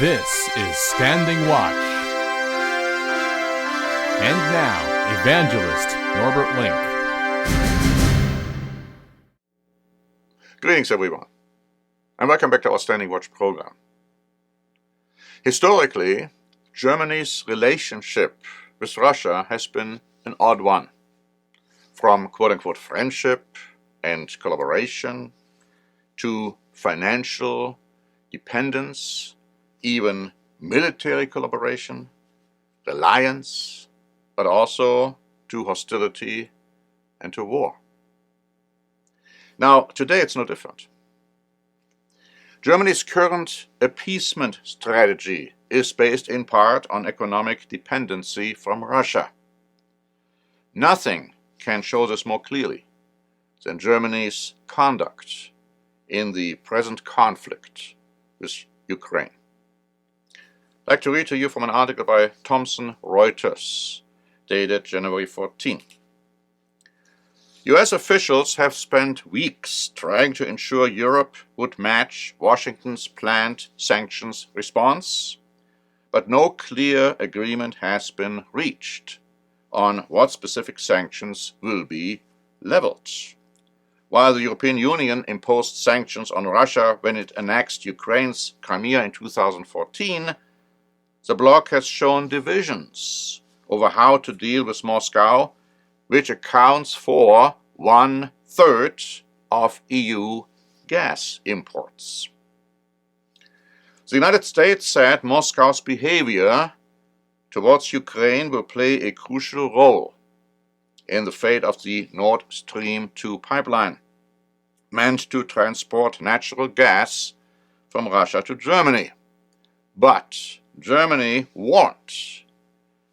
This is Standing Watch. And now, Evangelist Norbert Link. Greetings, everyone, and welcome back to our Standing Watch program. Historically, Germany's relationship with Russia has been an odd one. From quote-unquote friendship and collaboration to financial dependence, even military collaboration, reliance, but also to hostility and to war. Now, today it's no different. Germany's current appeasement strategy is based in part on economic dependency from Russia. Nothing can show this more clearly than Germany's conduct in the present conflict with Ukraine. I'd like to read to you from an article by Thomson Reuters, dated January 14. US officials have spent weeks trying to ensure Europe would match Washington's planned sanctions response, but no clear agreement has been reached on what specific sanctions will be leveled. While the European Union imposed sanctions on Russia when it annexed Ukraine's Crimea in 2014, the bloc has shown divisions over how to deal with Moscow, which accounts for 1/3 of EU gas imports. The United States said Moscow's behavior towards Ukraine will play a crucial role in the fate of the Nord Stream 2 pipeline, meant to transport natural gas from Russia to Germany. But Germany warned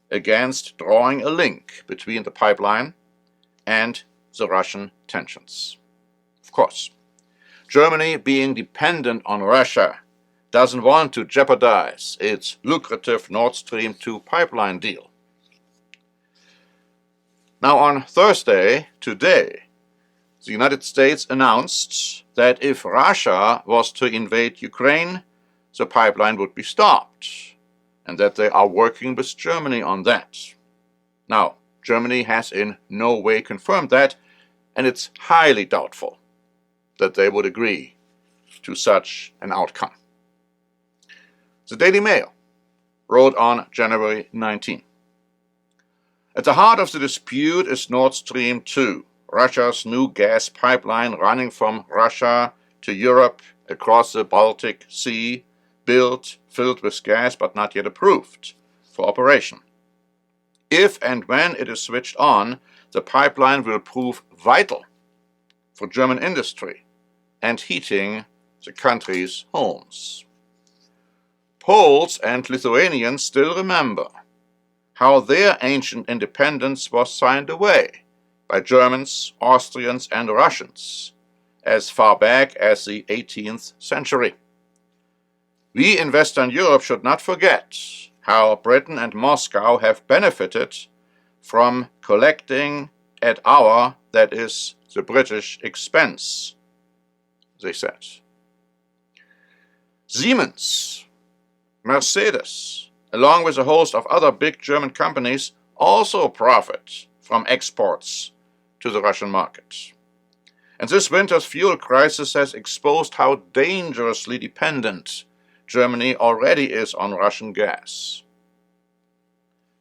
against drawing a link between the pipeline and the Russian tensions. Of course, Germany, being dependent on Russia, doesn't want to jeopardize its lucrative Nord Stream 2 pipeline deal. Now, on Thursday, today, the United States announced that if Russia was to invade Ukraine, the pipeline would be stopped, and that they are working with Germany on that. Now, Germany has in no way confirmed that, and it's highly doubtful that they would agree to such an outcome. The Daily Mail wrote on January 19. At the heart of the dispute is Nord Stream 2, Russia's new gas pipeline running from Russia to Europe across the Baltic Sea, built, filled with gas, but not yet approved for operation. If and when it is switched on, the pipeline will prove vital for German industry and heating the country's homes. Poles and Lithuanians still remember how their ancient independence was signed away by Germans, Austrians, and Russians as far back as the 18th century. We in Western Europe should not forget how Britain and Moscow have benefited from collecting at our, that is, the British expense, they said. Siemens, Mercedes, along with a host of other big German companies, also profit from exports to the Russian market. And this winter's fuel crisis has exposed how dangerously dependent Germany already is on Russian gas.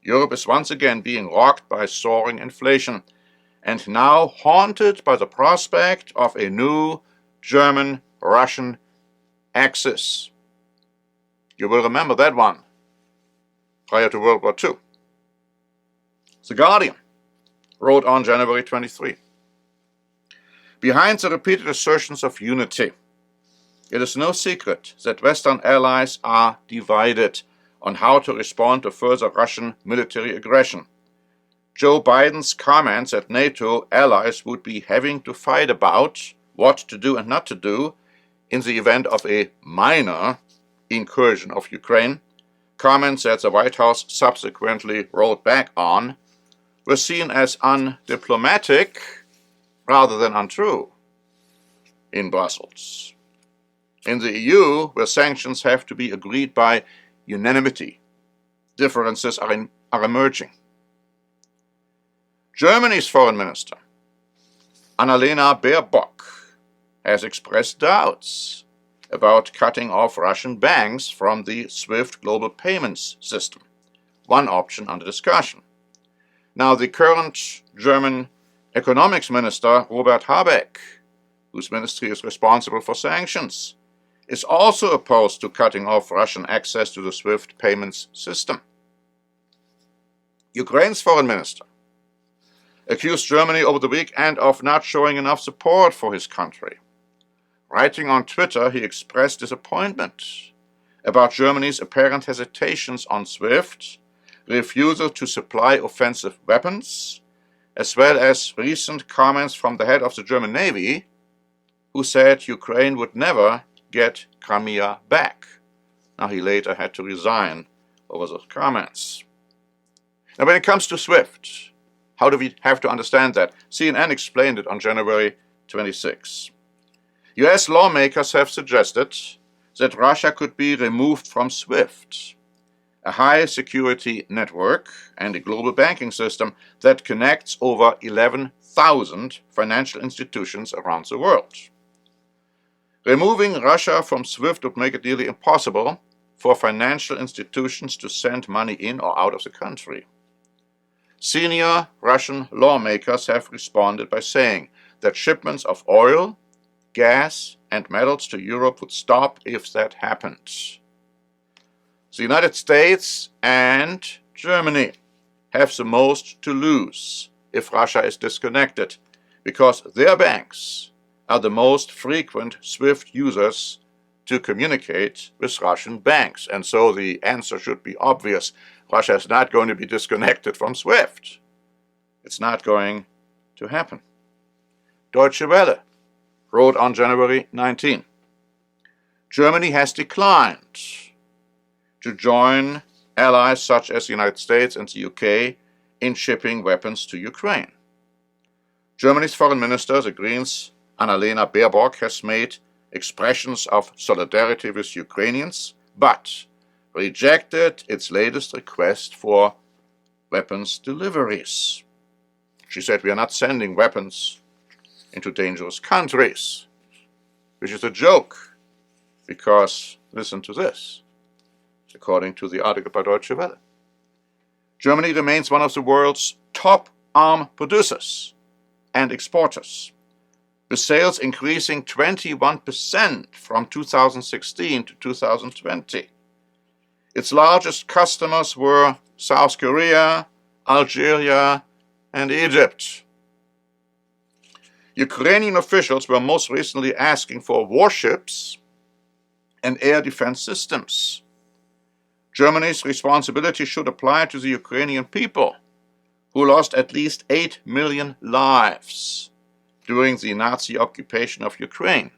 Europe is once again being rocked by soaring inflation, and now haunted by the prospect of a new German-Russian axis. You will remember that one prior to World War II. The Guardian wrote on January 23. Behind the repeated assertions of unity, it is no secret that Western allies are divided on how to respond to further Russian military aggression. Joe Biden's comments at NATO allies would be having to fight about what to do and not to do in the event of a minor incursion of Ukraine, comments that the White House subsequently wrote back on, were seen as undiplomatic rather than untrue in Brussels. In the EU, where sanctions have to be agreed by unanimity, differences are emerging. Germany's foreign minister, Annalena Baerbock, has expressed doubts about cutting off Russian banks from the SWIFT global payments system, one option under discussion. Now, the current German economics minister, Robert Habeck, whose ministry is responsible for sanctions, is also opposed to cutting off Russian access to the SWIFT payments system. Ukraine's foreign minister accused Germany over the weekend of not showing enough support for his country. Writing on Twitter, he expressed disappointment about Germany's apparent hesitations on SWIFT, refusal to supply offensive weapons, as well as recent comments from the head of the German Navy, who said Ukraine would never get Crimea back. Now, he later had to resign over those comments. Now, when it comes to SWIFT, how do we have to understand that? CNN explained it on January 26. US lawmakers have suggested that Russia could be removed from SWIFT, a high-security network and a global banking system that connects over 11,000 financial institutions around the world. Removing Russia from SWIFT would make it nearly impossible for financial institutions to send money in or out of the country. Senior Russian lawmakers have responded by saying that shipments of oil, gas, and metals to Europe would stop if that happened. The United States and Germany have the most to lose if Russia is disconnected, because their banks are the most frequent SWIFT users to communicate with Russian banks. And so the answer should be obvious. Russia is not going to be disconnected from SWIFT. It's not going to happen. Deutsche Welle wrote on January 19, Germany has declined to join allies such as the United States and the UK in shipping weapons to Ukraine. Germany's foreign minister, the Greens' Annalena Baerbock, has made expressions of solidarity with Ukrainians, but rejected its latest request for weapons deliveries. She said, "We are not sending weapons into dangerous countries," which is a joke, because listen to this, according to the article by Deutsche Welle. Germany remains one of the world's top arm producers and exporters, with sales increasing 21% from 2016 to 2020. Its largest customers were South Korea, Algeria, and Egypt. Ukrainian officials were most recently asking for warships and air defense systems. Germany's responsibility should apply to the Ukrainian people, who lost at least 8 million lives during the Nazi occupation of Ukraine,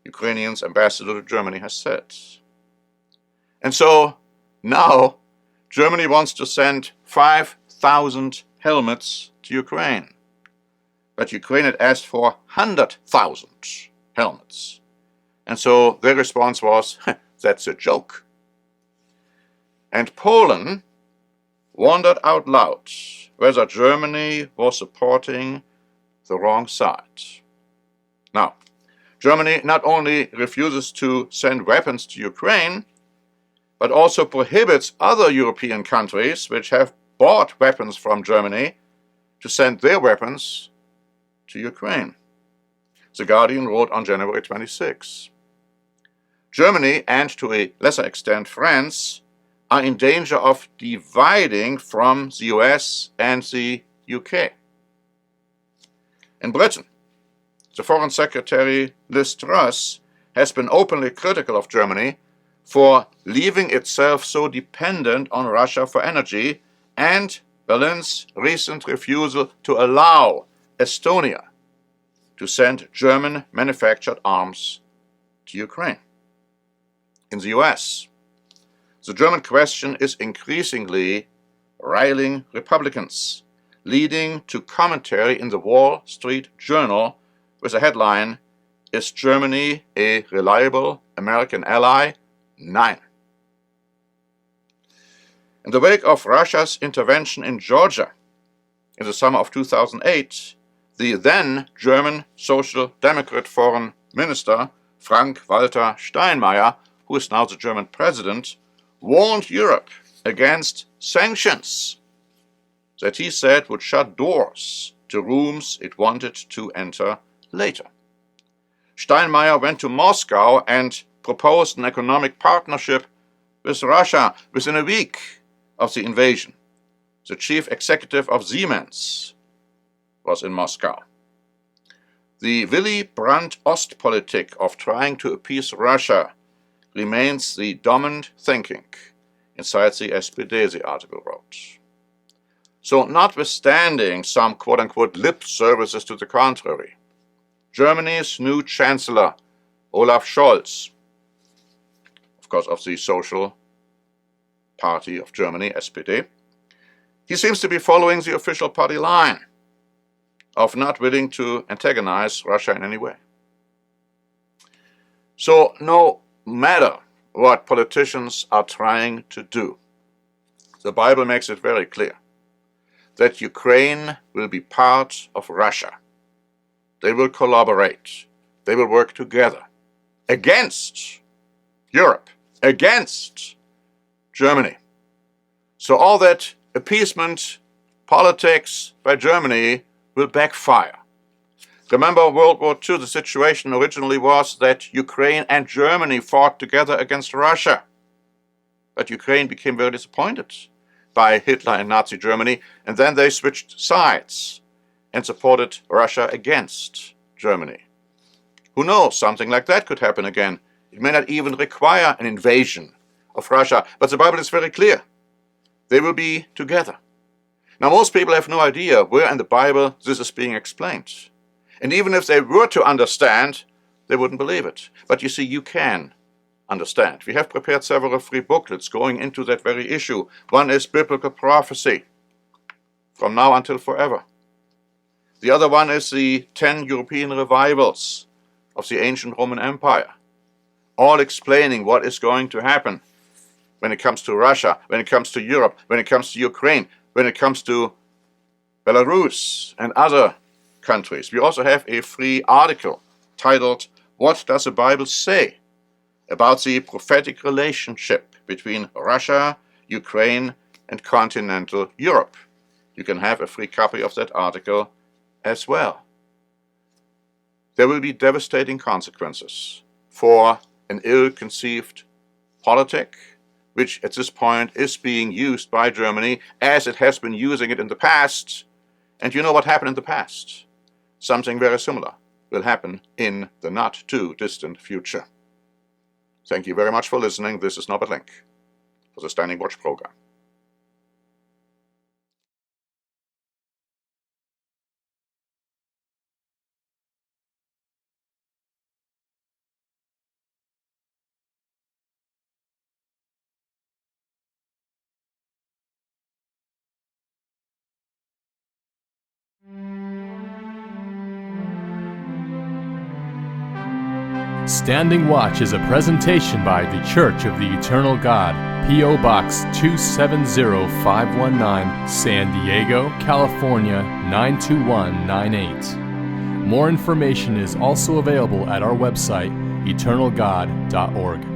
Ukrainian's ambassador to Germany has said. And so now Germany wants to send 5,000 helmets to Ukraine. But Ukraine had asked for 100,000 helmets. And so their response was, that's a joke. And Poland wondered out loud whether Germany was supporting the wrong side. Now, Germany not only refuses to send weapons to Ukraine, but also prohibits other European countries which have bought weapons from Germany to send their weapons to Ukraine. The Guardian wrote on January 26. Germany, and to a lesser extent France, are in danger of dividing from the US and the UK. In Britain, the Foreign Secretary Liz Truss has been openly critical of Germany for leaving itself so dependent on Russia for energy, and Berlin's recent refusal to allow Estonia to send German-manufactured arms to Ukraine. In the US, the German question is increasingly riling Republicans, leading to commentary in the Wall Street Journal with a headline, Is Germany a reliable American ally? Nein. In the wake of Russia's intervention in Georgia in the summer of 2008, the then German Social Democrat Foreign Minister Frank-Walter Steinmeier, who is now the German president, warned Europe against sanctions that he said would shut doors to rooms it wanted to enter later. Steinmeier went to Moscow and proposed an economic partnership with Russia within a week of the invasion. The chief executive of Siemens was in Moscow. The Willy Brandt Ostpolitik of trying to appease Russia remains the dominant thinking inside the SPD, the article wrote. So notwithstanding some quote-unquote lip services to the contrary, Germany's new Chancellor, Olaf Scholz, of course of the Social Party of Germany, SPD, he seems to be following the official party line of not willing to antagonize Russia in any way. So no matter what politicians are trying to do, the Bible makes it very clear that Ukraine will be part of Russia. They will collaborate. They will work together against Europe, against Germany. So all that appeasement politics by Germany will backfire. Remember World War II, the situation originally was that Ukraine and Germany fought together against Russia. But Ukraine became very disappointed by Hitler and Nazi Germany, and then they switched sides and supported Russia against Germany. Who knows, something like that could happen again. It may not even require an invasion of Russia, but the Bible is very clear. They will be together. Now, most people have no idea where in the Bible this is being explained. And even if they were to understand, they wouldn't believe it. But you see, you can understand. We have prepared several free booklets going into that very issue. One is Biblical Prophecy, from now until forever. The other one is the 10 European revivals of the ancient Roman Empire, all explaining what is going to happen when it comes to Russia, when it comes to Europe, when it comes to Ukraine, when it comes to Belarus and other countries. We also have a free article titled, What Does the Bible Say about the prophetic relationship between Russia, Ukraine, and continental Europe? You can have a free copy of that article as well. There will be devastating consequences for an ill-conceived politic, which at this point is being used by Germany as it has been using it in the past. And you know what happened in the past? Something very similar will happen in the not-too-distant future. Thank you very much for listening. This is Norbert Link for the Standing Watch program. Standing Watch is a presentation by The Church of the Eternal God, P.O. Box 270519, San Diego, California 92198. More information is also available at our website, eternalgod.org.